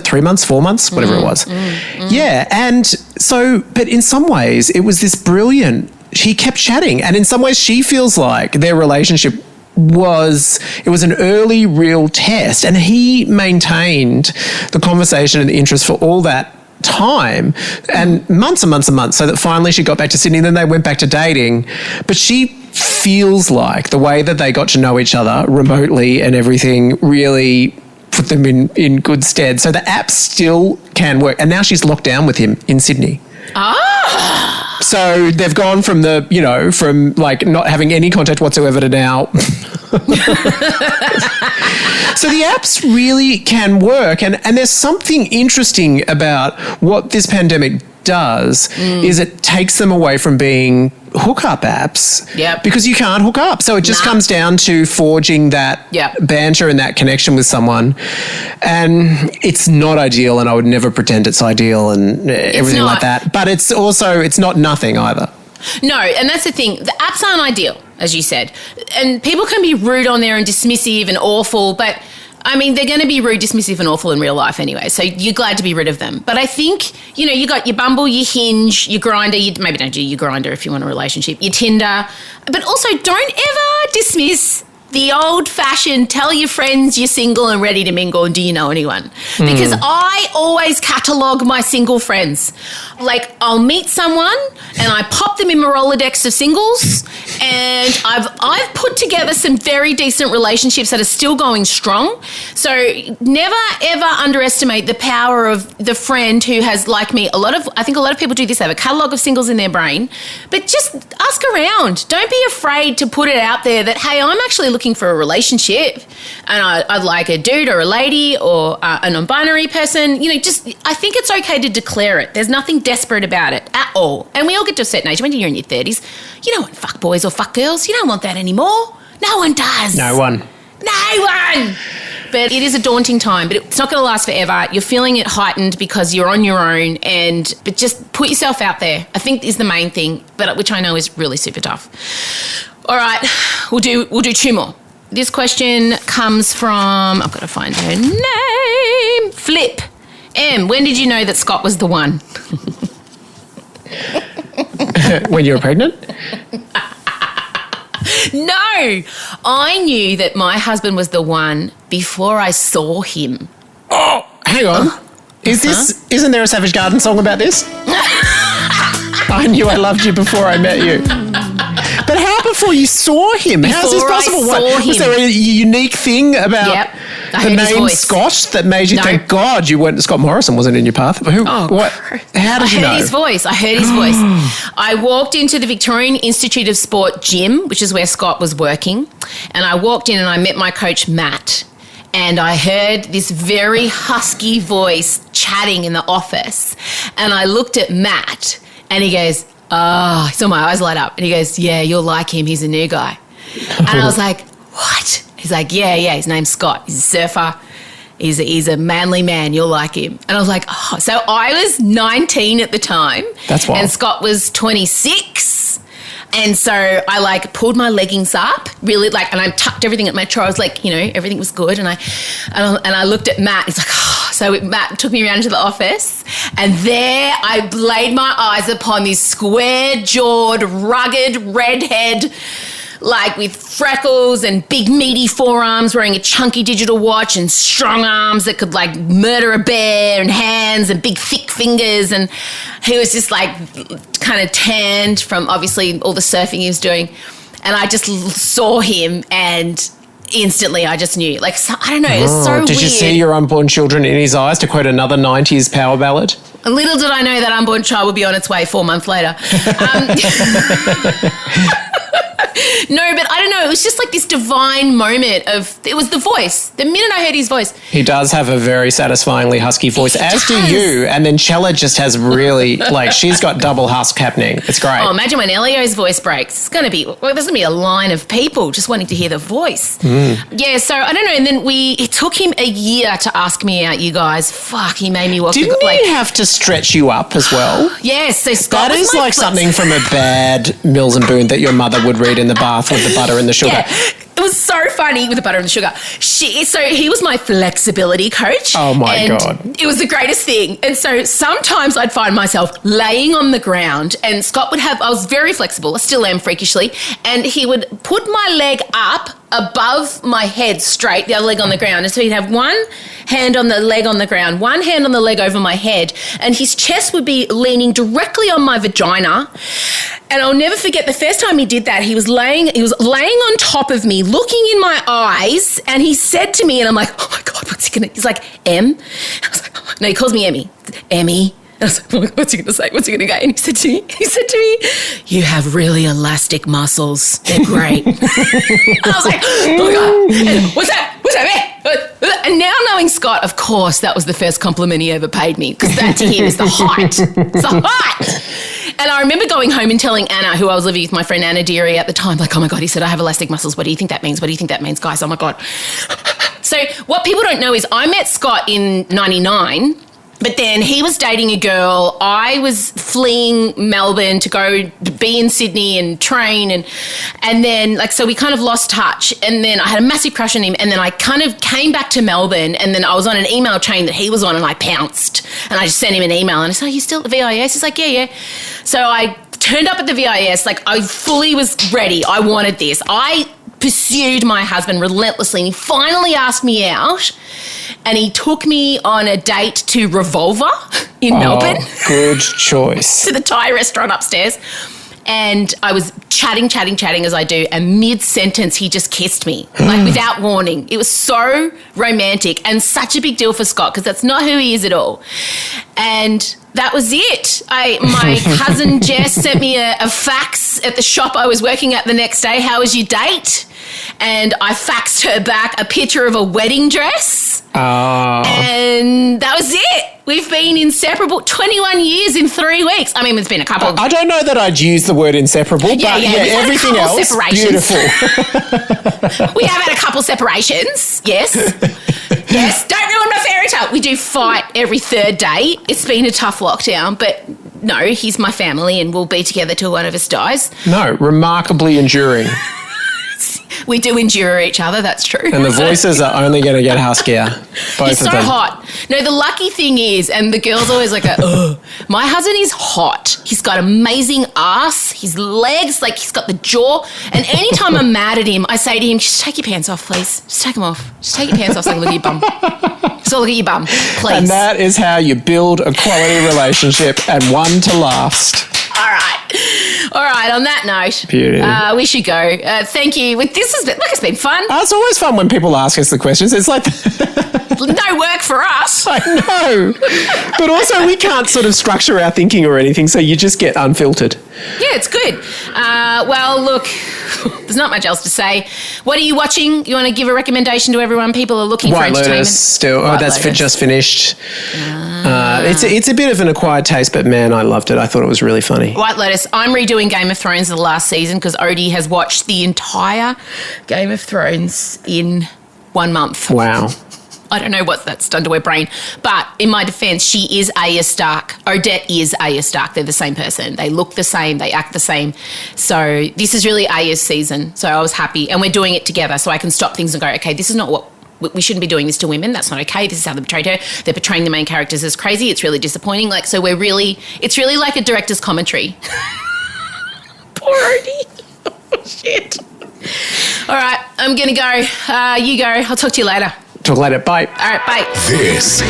3 months, 4 months, whatever it was. Yeah, and so, but in some ways, it was this brilliant, he kept chatting, and in some ways she feels like their relationship was an early real test, and he maintained the conversation and the interest for all that time and months and months and months, so that finally she got back to Sydney, and then they went back to dating. But she feels like the way that they got to know each other remotely and everything really put them in good stead. So the app still can work, and now she's locked down with him in Sydney. So they've gone from from not having any contact whatsoever to now. So the apps really can work. And there's something interesting about what this pandemic does is it takes them away from being hookup apps because you can't hook up. So it just comes down to forging that banter and that connection with someone. And it's not ideal, and I would never pretend it's ideal and everything like that. But it's not nothing either. No, and that's the thing. The apps aren't ideal, as you said. And people can be rude on there and dismissive and awful, but I mean, they're going to be rude, dismissive and awful in real life anyway, so you're glad to be rid of them. But I think, you got your Bumble, your Hinge, your Grindr, maybe don't do your Grindr if you want a relationship, your Tinder. But also don't ever dismiss the old-fashioned tell your friends you're single and ready to mingle and do you know anyone? Because I always catalogue my single friends. Like, I'll meet someone and I pop them in my Rolodex of singles, and I've put together some very decent relationships that are still going strong. So never, ever underestimate the power of the friend who has, like me, I think a lot of people do this, they have a catalogue of singles in their brain, but just ask around. Don't be afraid to put it out there that, hey, I'm actually looking for a relationship and I'd like a dude or a lady or a non-binary person. You know, just, I think it's okay to declare it. There's nothing desperate about it at all. And we all get to a certain age. When you're in your 30s, you don't want fuck boys or fuck girls. You don't want that anymore. No one does. No one. No one. But it is a daunting time, but it's not going to last forever. You're feeling it heightened because you're on your own, but just put yourself out there, I think, is the main thing, but which I know is really super tough. All right, we'll do two more. This question comes from, I've got to find her name, Flip. M, when did you know that Scott was the one? When you were pregnant? No, I knew that my husband was the one before I saw him. Oh, hang on. Isn't there a Savage Garden song about this? I knew I loved you before I met you. But how before you saw him? How's this possible? Was there a unique thing about the name Scott that made you think, God, Scott Morrison wasn't in your path? What? How did you know? I heard his voice. I walked into the Victorian Institute of Sport gym, which is where Scott was working, and I walked in and I met my coach, Matt, and I heard this very husky voice chatting in the office, and I looked at Matt and he goes, he saw my eyes light up and he goes, yeah, you'll like him. He's a new guy. And I was like, what? He's like, yeah, his name's Scott. He's a surfer. He's a manly man. You'll like him. And I was like, oh. So I was 19 at the time. That's wild. And Scott was 26. And so I pulled my leggings up really and I tucked everything at my toe. I was like, everything was good. And I looked at Matt. He's like, oh. So Matt took me around into the office, and there I laid my eyes upon this square-jawed, rugged redhead, with freckles and big meaty forearms, wearing a chunky digital watch and strong arms that could murder a bear, and hands and big thick fingers. And he was just kind of tanned from obviously all the surfing he was doing. And I just saw him and instantly I just knew. I don't know, it was so weird. Did you see your unborn children in his eyes, to quote another 90s power ballad? Little did I know that unborn child would be on its way 4 months later. No, but I don't know. It was just this divine moment it was the voice. The minute I heard his voice. He does have a very satisfyingly husky voice, as do you. And then Chella just has really, she's got double husk happening. It's great. Oh, imagine when Elio's voice breaks. There's going to be a line of people just wanting to hear the voice. Yeah, so I don't know. And then it took him a year to ask me out, you guys. Fuck, he made me walk. Didn't he have to stretch you up as well? Yes. So Scott that is something from a bad Mills and Boon that your mother would read in the bath with the butter and the sugar. Yeah. It was so funny with the butter and the sugar. So he was my flexibility coach. Oh, my God. It was the greatest thing. And so sometimes I'd find myself laying on the ground, and Scott I was very flexible, I still am freakishly, and he would put my leg up above my head straight, the other leg on the ground. And so he'd have one hand on the leg on the ground, one hand on the leg over my head, and his chest would be leaning directly on my vagina. And I'll never forget the first time he did that, he was laying on top of me, looking in my eyes, and he said to me, and I'm like, oh my God, what's he gonna, he's like, Em? I was like, oh. No, he calls me Emmy. Emmy. I was like, oh my God, what's he going to say? What's he going to go? And he said to me, you have really elastic muscles. They're great. And I was like, oh my God, what's that? What's that? And now knowing Scott, of course, that was the first compliment he ever paid me, because that to him is the height. It's the height. And I remember going home and telling Anna, who I was living with, my friend Anna Deary at the time, oh my God, he said, I have elastic muscles. What do you think that means? What do you think that means, guys? Oh my God. So what people don't know is I met Scott in 99. But then he was dating a girl. I was fleeing Melbourne to go be in Sydney and train. And then, so we kind of lost touch. And then I had a massive crush on him. And then I kind of came back to Melbourne. And then I was on an email chain that he was on, and I pounced. And I just sent him an email. And I said, are you still at the VIS? He's like, yeah. So I turned up at the VIS. I fully was ready. I wanted this. I pursued my husband relentlessly, and he finally asked me out, and he took me on a date to Revolver in Melbourne. Good choice. To the Thai restaurant upstairs. And I was chatting as I do, and mid-sentence he just kissed me, like without warning. It was so romantic and such a big deal for Scott because that's not who he is at all. And that was it. My cousin Jess sent me a fax at the shop I was working at the next day. How was your date? And I faxed her back a picture of a wedding dress. Oh. And that was it. We've been inseparable 21 years in 3 weeks. I mean, it's been a couple. I don't know that I'd use the word inseparable, but everything else, beautiful. We have had a couple separations, yes. Yes, don't ruin my fairy tale. We do fight every third day. It's been a tough lockdown, but no, he's my family and we'll be together till one of us dies. No, remarkably enduring. We do endure each other, that's true. And the voices are only going to get huskier. Both He's of so them. hot. No, the lucky thing is, and the girl's always like, ugh, my husband is hot. He's got amazing ass, his legs, like he's got the jaw. And anytime I'm mad at him, I say to him, just take your pants off, please. Just take them off. Just take your pants off so I can look at your bum. So look at your bum, please. And that is how you build a quality relationship and one to last. All right, on that note, Beauty. We should go. Thank you. This has been, it's been fun. It's always fun when people ask us the questions. It's like... No work for us. I know. But also we can't sort of structure our thinking or anything, so you just get unfiltered. Yeah, it's good. Well, look, there's not much else to say. What are you watching? You want to give a recommendation to everyone? People are looking for White entertainment. Lotus still. White That's Lotus. just finished. It's a bit of an acquired taste, but man, I loved it. I thought it was really funny. White Lotus. I'm redoing Game of Thrones the last season because Odie has watched the entire Game of Thrones in 1 month. Wow. I don't know what that's done to her brain. But in my defence, she is Arya Stark. Odette is Arya Stark. They're the same person. They look the same. They act the same. So this is really Arya's season. So I was happy. And we're doing it together so I can stop things and go, okay, this is not what... We shouldn't be doing this to women. That's not okay. This is how they betrayed her. They're portraying the main characters as crazy. It's really disappointing. Like, so we're really... It's really like a director's commentary. Poor Odie. Oh, shit. All right, I'm going to go. You go. I'll talk to you later. Talk later. Bye. All right, bye. This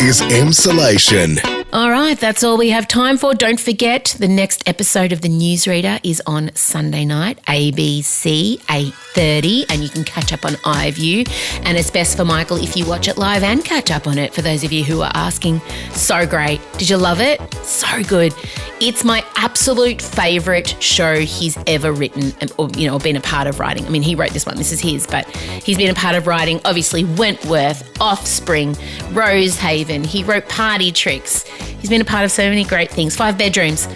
is Emsolation. All right, that's all we have time for. Don't forget, the next episode of The Newsreader is on Sunday night, ABC, 8:30, and you can catch up on iView. And it's best for Michael if you watch it live and catch up on it, for those of you who are asking. So great. Did you love it? So good. It's my absolute favourite show he's ever written or been a part of writing. I mean, he wrote this one. This is his, but he's been a part of writing, obviously, Wentworth, Offspring, Rosehaven. He wrote Party Tricks. He's been a part of so many great things. 5 Bedrooms.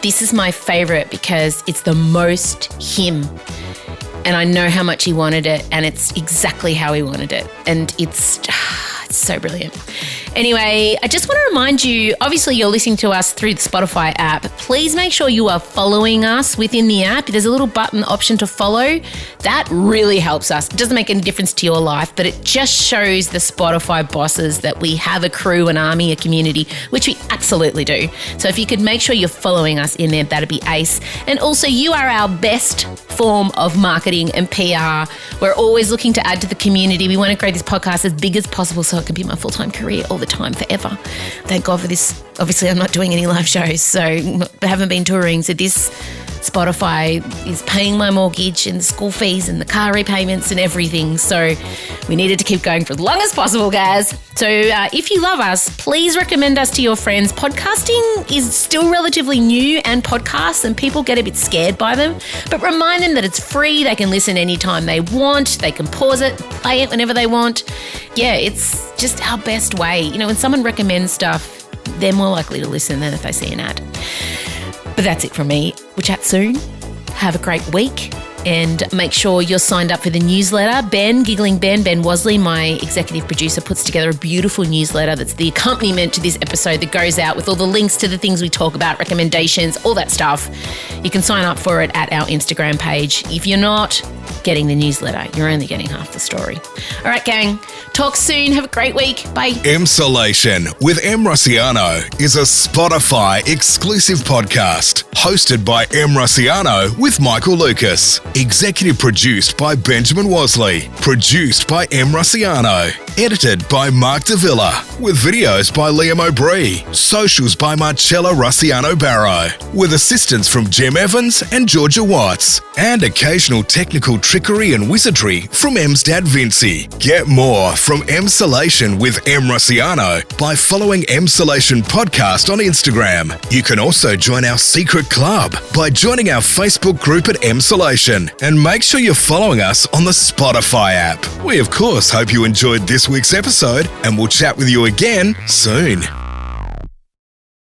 This is my favourite because it's the most him. And I know how much he wanted it, and it's exactly how he wanted it. And it's so brilliant. Anyway, I just want to remind you, obviously you're listening to us through the Spotify app. Please make sure you are following us within the app. There's a little button option to follow. That really helps us. It doesn't make any difference to your life, but it just shows the Spotify bosses that we have a crew, an army, a community, which we absolutely do. So if you could make sure you're following us in there, that'd be ace. And also, you are our best form of marketing and PR. We're always looking to add to the community. We want to grow this podcast as big as possible so it can be my full-time career all the time, forever. Thank God for this. Obviously, I'm not doing any live shows, so I haven't been touring. So this Spotify is paying my mortgage and school fees and the car repayments and everything. So we needed to keep going for as long as possible, guys. So if you love us, please recommend us to your friends. Podcasting is still relatively new and podcasts, and people get a bit scared by them. But remind them that it's free. They can listen anytime they want. They can pause it, play it whenever they want. Yeah, it's just our best way. When someone recommends stuff, they're more likely to listen than if they see an ad. But that's it from me. We'll chat soon. Have a great week. And make sure you're signed up for the newsletter. Ben Wosley, my executive producer, puts together a beautiful newsletter that's the accompaniment to this episode that goes out with all the links to the things we talk about, recommendations, all that stuff. You can sign up for it at our Instagram page. If you're not getting the newsletter, you're only getting half the story. All right, gang. Talk soon. Have a great week. Bye. Emsolation with Em Rossiano is a Spotify exclusive podcast hosted by Em Rossiano with Michael Lucas. Executive produced by Benjamin Wasley. Produced by M. Rossiano. Edited by Mark Davila. With videos by Liam O'Bree. Socials by Marcella Rossiano Barrow. With assistance from Jim Evans and Georgia Watts. And occasional technical trickery and wizardry from M's dad Vincy. Get more from Emsolation with M. Rossiano by following Emsolation Podcast on Instagram. You can also join our secret club by joining our Facebook group at Emsolation. And make sure you're following us on the Spotify app. We of course hope you enjoyed this week's episode, and we'll chat with you again soon.